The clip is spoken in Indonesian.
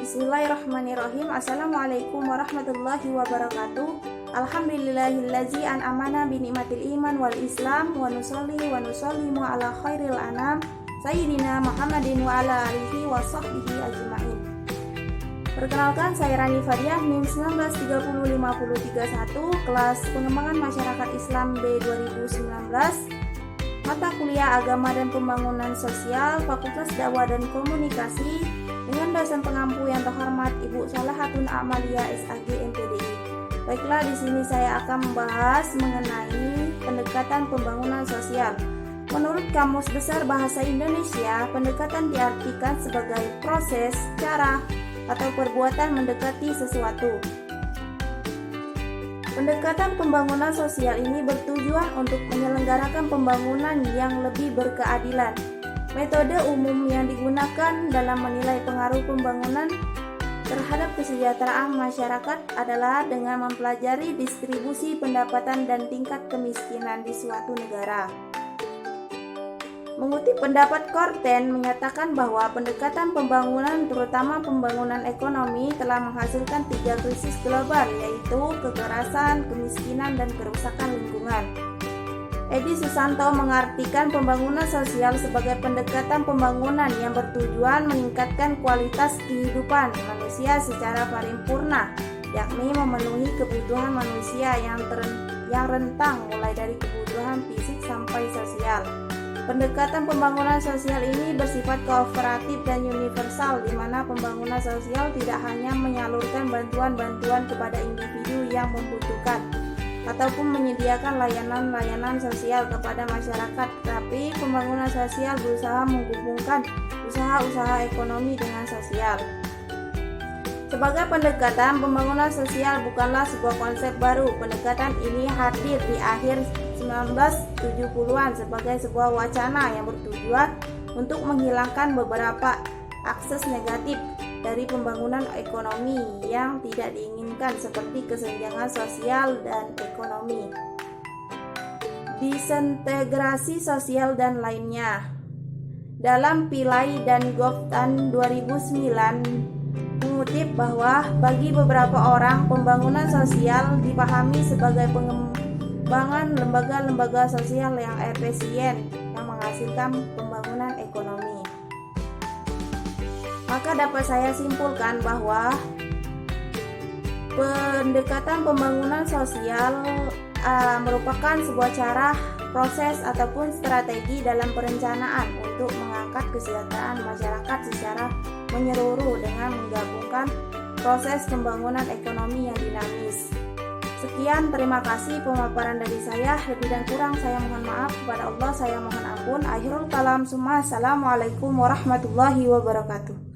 Bismillahirrahmanirrahim. Assalamualaikum warahmatullahi wabarakatuh. Alhamdulillahillazi an'amana bi ni'matil iman wal islam wa nusallimu ala khairil anam sayyidina Muhammadin wa ala alihi wa sahbihi ajma'in. Perkenalkan, saya Rani Fadiah, NIM 1930531, kelas Pengembangan Masyarakat Islam B 2019, mata kuliah Agama dan Pembangunan Sosial, Fakultas Dakwah dan Komunikasi, dengan dosen pengampu yang terhormat Ibu Salahatun Amalia SAG MPDI. Baiklah, di sini saya akan membahas mengenai pendekatan pembangunan sosial. Menurut Kamus Besar Bahasa Indonesia, pendekatan diartikan sebagai proses, cara, atau perbuatan mendekati sesuatu. Pendekatan pembangunan sosial ini bertujuan untuk menyelenggarakan pembangunan yang lebih berkeadilan. Metode umum yang digunakan dalam menilai pengaruh pembangunan terhadap kesejahteraan masyarakat adalah dengan mempelajari distribusi pendapatan dan tingkat kemiskinan di suatu negara. Mengutip pendapat Korten menyatakan bahwa pendekatan pembangunan, terutama pembangunan ekonomi, telah menghasilkan 3 krisis global, yaitu kekerasan, kemiskinan, dan kerusakan lingkungan. Edi Susanto mengartikan pembangunan sosial sebagai pendekatan pembangunan yang bertujuan meningkatkan kualitas kehidupan manusia secara paripurna, yakni memenuhi kebutuhan manusia yang rentang mulai dari kebutuhan fisik sampai sosial. Pendekatan pembangunan sosial ini bersifat kooperatif dan universal, di mana pembangunan sosial tidak hanya menyalurkan bantuan-bantuan kepada individu yang membutuhkan ataupun menyediakan layanan-layanan sosial kepada masyarakat, tapi pembangunan sosial berusaha menghubungkan usaha-usaha ekonomi dengan sosial. Sebagai pendekatan, pembangunan sosial bukanlah sebuah konsep baru. Pendekatan ini hadir di akhir 1970-an sebagai sebuah wacana yang bertujuan untuk menghilangkan beberapa akses negatif dari pembangunan ekonomi yang tidak diinginkan, seperti kesenjangan sosial dan ekonomi, disintegrasi sosial, dan lainnya. Dalam Pillay dan Goftan 2009 mengutip bahwa bagi beberapa orang, pembangunan sosial dipahami sebagai pengembangan lembaga-lembaga sosial yang efisien yang menghasilkan pembangunan ekonomi. Maka dapat saya simpulkan bahwa pendekatan pembangunan sosial merupakan sebuah cara, proses, ataupun strategi dalam perencanaan untuk mengangkat kesejahteraan masyarakat secara menyeluruh dengan menggabungkan proses pembangunan ekonomi yang dinamis. Sekian, terima kasih pemaparan dari saya. Lebih dan kurang saya mohon maaf. Kepada Allah saya mohon ampun. Akhirul kalam, summa assalamualaikum warahmatullahi wabarakatuh.